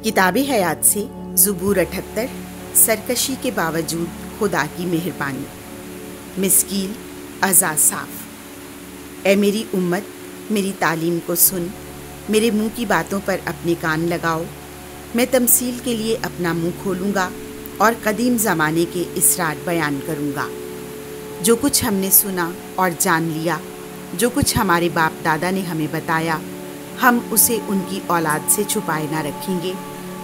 کتاب حیات سے زبور 78 سرکشی کے باوجود خدا کی مہربانی۔ مسکیل اعزاز صاف۔ اے میری امت، میری تعلیم کو سن، میرے منہ کی باتوں پر اپنے کان لگاؤ۔ میں تمثیل کے لیے اپنا منہ کھولوں گا اور قدیم زمانے کے اسرار بیان کروں گا۔ جو کچھ ہم نے سنا اور جان لیا، جو کچھ ہمارے باپ دادا نے ہمیں بتایا، ہم اسے ان کی اولاد سے چھپائے نہ رکھیں گے،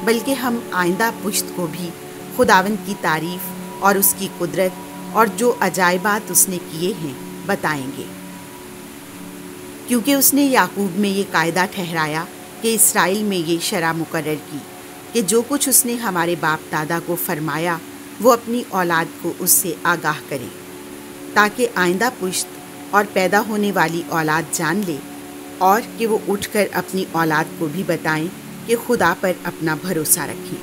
بلکہ ہم آئندہ پشت کو بھی خداوند کی تعریف اور اس کی قدرت اور جو عجائبات اس نے کیے ہیں بتائیں گے۔ کیونکہ اس نے یعقوب میں یہ قاعدہ ٹھہرایا کہ اسرائیل میں یہ شرع مقرر کی کہ جو کچھ اس نے ہمارے باپ دادا کو فرمایا وہ اپنی اولاد کو اس سے آگاہ کرے، تاکہ آئندہ پشت اور پیدا ہونے والی اولاد جان لے، اور کہ وہ اٹھ کر اپنی اولاد کو بھی بتائیں کہ خدا پر اپنا بھروسہ رکھیں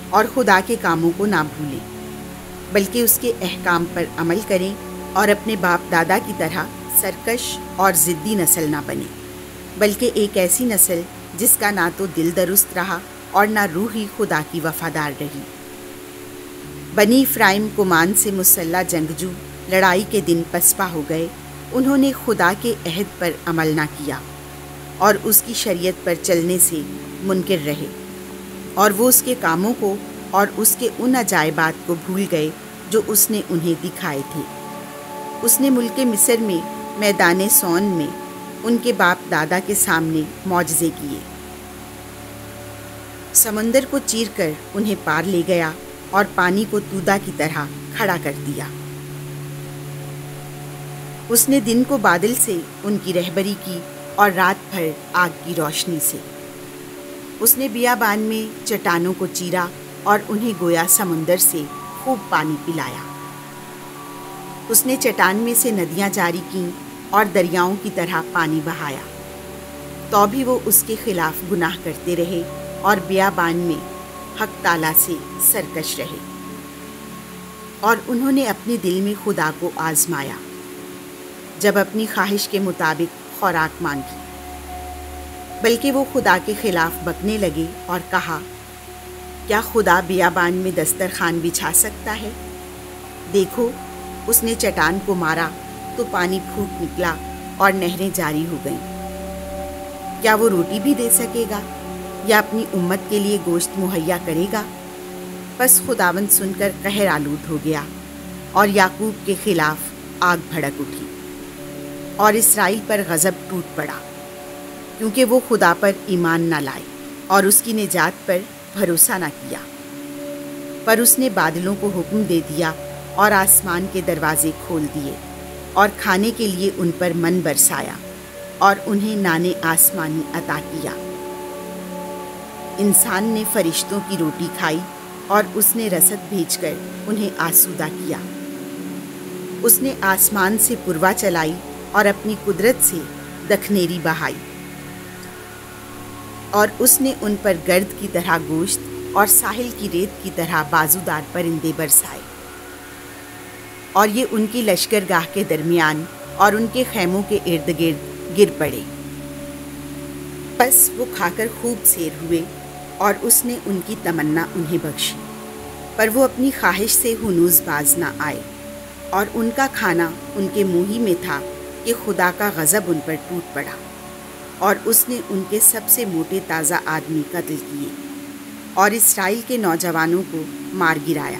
اور خدا کے کاموں کو نہ بھولیں، بلکہ اس کے احکام پر عمل کریں اور اپنے باپ دادا کی طرح سرکش اور ضدی نسل نہ بنے، بلکہ ایک ایسی نسل جس کا نہ تو دل درست رہا اور نہ روح ہی خدا کی وفادار رہی۔ بنی افرائیم کمان سے مسلح جنگجو لڑائی کے دن پسپا ہو گئے۔ انہوں نے خدا کے عہد پر عمل نہ کیا اور اس کی شریعت پر چلنے سے منکر رہے، اور وہ اس کے کاموں کو اور اس کے ان عجائبات کو بھول گئے جو اس نے انہیں دکھائے تھے۔ اس نے ملک مصر میں میدان سون میں ان کے باپ دادا کے سامنے معجزے کیے، سمندر کو چیر کر انہیں پار لے گیا اور پانی کو تودا کی طرح کھڑا کر دیا۔ اس نے دن کو بادل سے ان کی رہبری کی اور رات بھر آگ کی روشنی سے۔ اس نے بیابان میں چٹانوں کو چیرا اور انہیں گویا سمندر سے خوب پانی پلایا۔ اس نے چٹان میں سے ندیاں جاری کیں اور دریاؤں کی طرح پانی بہایا، تو بھی وہ اس کے خلاف گناہ کرتے رہے اور بیابان میں حق تعالیٰ سے سرکش رہے، اور انہوں نے اپنے دل میں خدا کو آزمایا جب اپنی خواہش کے مطابق خوراک مانگی، بلکہ وہ خدا کے خلاف بکنے لگے اور کہا، کیا خدا بیابان میں دسترخوان بچھا سکتا ہے؟ دیکھو، اس نے چٹان کو مارا تو پانی پھوٹ نکلا اور نہریں جاری ہو گئیں۔ کیا وہ روٹی بھی دے سکے گا یا اپنی امت کے لیے گوشت مہیا کرے گا؟ پس خداوند سن کر قہر آلود ہو گیا اور یعقوب کے خلاف آگ بھڑک اٹھی، اور اسرائیل پر غضب ٹوٹ پڑا، کیونکہ وہ خدا پر ایمان نہ لائے اور اس کی نجات پر بھروسہ نہ کیا۔ پر اس نے بادلوں کو حکم دے دیا اور آسمان کے دروازے کھول دیے اور کھانے کے لیے ان پر من برسایا اور انہیں نانے آسمانی عطا کیا۔ انسان نے فرشتوں کی روٹی کھائی اور اس نے رسد بھیج کر انہیں آسودہ کیا۔ اس نے آسمان سے پروا چلائی اور اپنی قدرت سے دکھنیری بہائی، اور اس نے ان پر گرد کی طرح گوشت اور ساحل کی ریت کی طرح بازودار پرندے برسائے، اور یہ ان کی لشکرگاہ کے درمیان اور ان کے خیموں کے ارد گرد گر پڑے۔ پس وہ کھا کر خوب سیر ہوئے اور اس نے ان کی تمنا انہیں بخشی، پر وہ اپنی خواہش سے ہنوز باز نہ آئے، اور ان کا کھانا ان کے منہ ہی میں تھا کہ خدا کا غضب ان پر ٹوٹ پڑا، اور اس نے ان کے سب سے موٹے تازہ آدمی قتل کیے اور اسرائیل کے نوجوانوں کو مار گرایا۔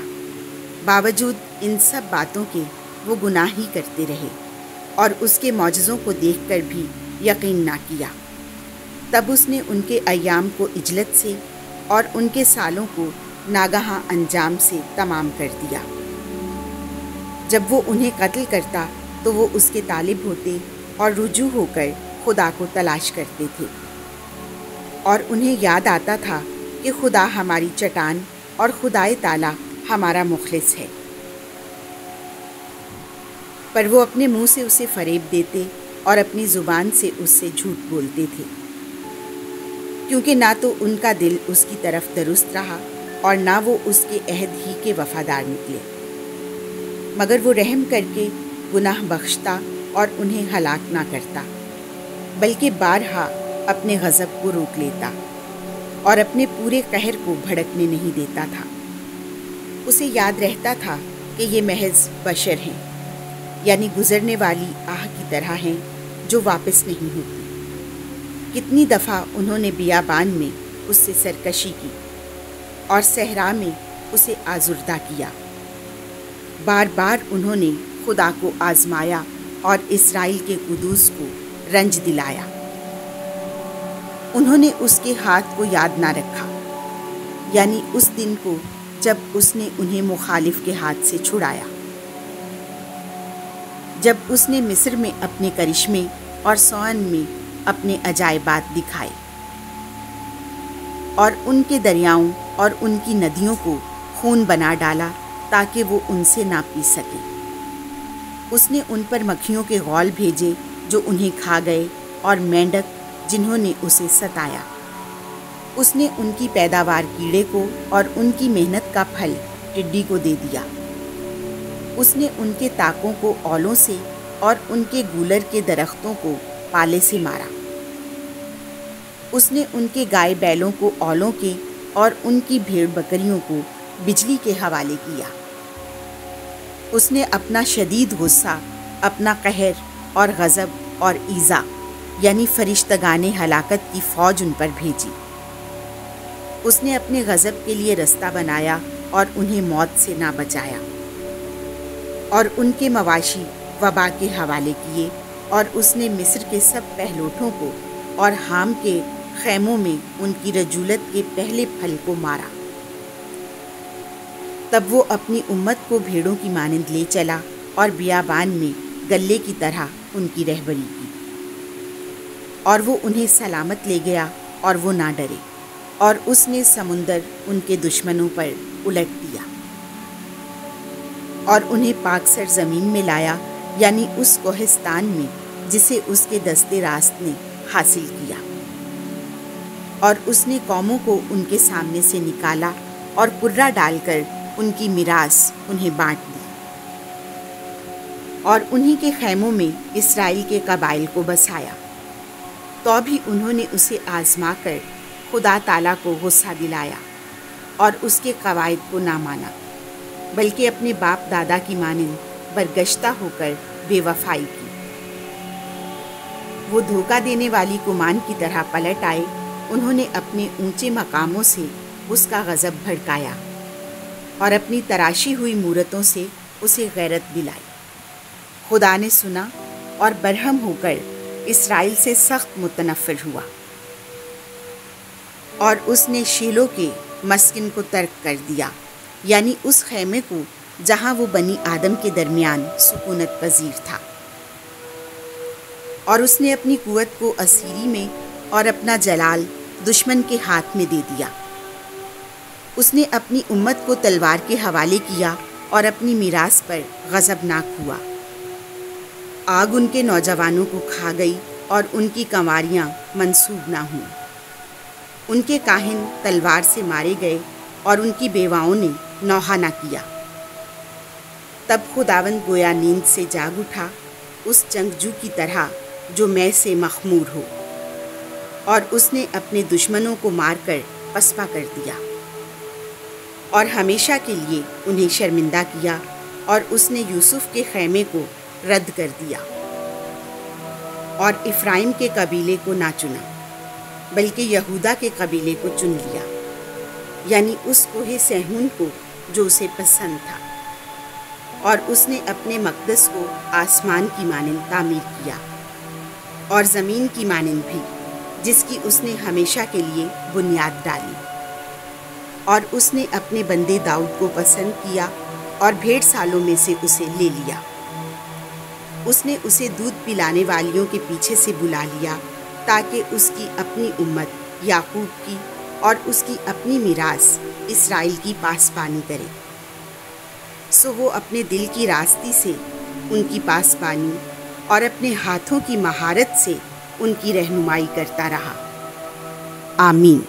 باوجود ان سب باتوں کے وہ گناہ ہی کرتے رہے اور اس کے معجزوں کو دیکھ کر بھی یقین نہ کیا۔ تب اس نے ان کے ایام کو عجلت سے اور ان کے سالوں کو ناگہاں انجام سے تمام کر دیا۔ جب وہ انہیں قتل کرتا تو وہ اس کے طالب ہوتے اور رجوع ہو کر خدا کو تلاش کرتے تھے، اور انہیں یاد آتا تھا کہ خدا ہماری چٹان اور خدائے تعالیٰ ہمارا مخلص ہے۔ پر وہ اپنے منہ سے اسے فریب دیتے اور اپنی زبان سے اس سے جھوٹ بولتے تھے، کیونکہ نہ تو ان کا دل اس کی طرف درست رہا اور نہ وہ اس کے عہد ہی کے وفادار نکلے، مگر وہ رحم کر کے گناہ بخشتا اور انہیں ہلاک نہ کرتا، بلکہ بارہا اپنے غضب کو روک لیتا۔ اور اپنے پورے قہر کو بھڑکنے نہیں دیتا تھا۔ اسے یاد رہتا تھا کہ یہ محض بشر ہیں، یعنی گزرنے والی آہ کی طرح ہیں جو واپس نہیں ہوتی۔ کتنی دفعہ انہوں نے بیابان میں اس سے سرکشی کی اور صحرا میں اسے آزردہ کیا۔ بار بار انہوں نے خدا کو آزمایا اور اسرائیل کے قدوس کو رنج دلایا۔ انہوں نے اس کے ہاتھ کو یاد نہ رکھا، یعنی اس دن کو جب اس نے انہیں مخالف کے ہاتھ سے چھڑایا، جب اس نے مصر میں اپنے کرشمے اور سوان میں اپنے عجائبات دکھائے اور ان کے دریاؤں اور ان کی ندیوں کو خون بنا ڈالا تاکہ وہ ان سے نہ پی سکے۔ اس نے ان پر مکھیوں کے غول بھیجے جو انہیں کھا گئے، اور مینڈک جنہوں نے اسے ستایا۔ اس نے ان کی پیداوار کیڑے کو اور ان کی محنت کا پھل ٹڈی کو دے دیا۔ اس نے ان کے تاکوں کو اولوں سے اور ان کے گولر کے درختوں کو پالے سے مارا۔ اس نے ان کے گائے بیلوں کو اولوں کے اور ان کی بھیڑ بکریوں کو بجلی کے حوالے کیا۔ اس نے اپنا شدید غصہ، اپنا قہر اور غضب اور ایذا، یعنی فرشتگان ہلاکت کی فوج ان پر بھیجی۔ اس نے اپنے غضب کے لیے رستہ بنایا اور انہیں موت سے نہ بچایا، اور ان کے مواشی وبا کے حوالے کیے، اور اس نے مصر کے سب پہلوٹوں کو اور حام کے خیموں میں ان کی رجولت کے پہلے پھل کو مارا۔ تب وہ اپنی امت کو بھیڑوں کی مانند لے چلا اور بیابان میں گلے کی طرح ان کی رہبری کی، اور وہ انہیں سلامت لے گیا اور وہ نہ ڈرے، اور اس نے سمندر ان کے دشمنوں پر الٹ دیا اور انہیں پاک سر زمین میں لایا، یعنی اس کوہستان میں جسے اس کے دستے راست نے حاصل کیا، اور اس نے قوموں کو ان کے سامنے سے نکالا اور پرہ ڈال کر ان کی میراث انہیں بانٹ دی، اور انہی کے خیموں میں اسرائیل کے قبائل کو بسایا۔ تو بھی انہوں نے اسے آزما کر خدا تعالیٰ کو غصہ دلایا اور اس کے قواعد کو نہ مانا، بلکہ اپنے باپ دادا کی مانند برگشتہ ہو کر بے وفائی کی۔ وہ دھوکہ دینے والی کمان کی طرح پلٹ آئے۔ انہوں نے اپنے اونچے مقاموں سے اس کا غضب بھڑکایا اور اپنی تراشی ہوئی مورتوں سے اسے غیرت دلائی۔ خدا نے سنا اور برہم ہو کر اسرائیل سے سخت متنفر ہوا، اور اس نے شیلو کے مسکن کو ترک کر دیا، یعنی اس خیمے کو جہاں وہ بنی آدم کے درمیان سکونت پذیر تھا، اور اس نے اپنی قوت کو اسیری میں اور اپنا جلال دشمن کے ہاتھ میں دے دیا۔ اس نے اپنی امت کو تلوار کے حوالے کیا اور اپنی میراث پر غضبناک ہوا۔ آگ ان کے نوجوانوں کو کھا گئی اور ان کی کنواریاں منسوب نہ ہوں۔ ان کے کاہن تلوار سے مارے گئے اور ان کی بیواؤں نے نوحہ نہ کیا۔ تب خداوند گویا نیند سے جاگ اٹھا، اس جنگجو کی طرح جو میں سے مخمور ہو، اور اس نے اپنے دشمنوں کو مار کر پسپا کر دیا اور ہمیشہ کے لیے انہیں شرمندہ کیا، اور اس نے یوسف کے خیمے کو رد کر دیا اور افرائیم کے قبیلے کو نہ چنا، بلکہ یہودا کے قبیلے کو چن لیا، یعنی اس کوہ سیہون کو جو اسے پسند تھا، اور اس نے اپنے مقدس کو آسمان کی مانند تعمیر کیا اور زمین کی مانند بھی، جس کی اس نے ہمیشہ کے لیے بنیاد ڈالی۔ اور اس نے اپنے بندے داؤد کو پسند کیا اور بھیڑ سالوں میں سے اسے لے لیا۔ اس نے اسے دودھ پلانے والیوں کے پیچھے سے بلا لیا، تاکہ اس کی اپنی امت یعقوب کی اور اس کی اپنی میراث اسرائیل کی پاسبانی کرے۔ سو وہ اپنے دل کی راستی سے ان کی پاسبانی اور اپنے ہاتھوں کی مہارت سے ان کی رہنمائی کرتا رہا۔ آمین۔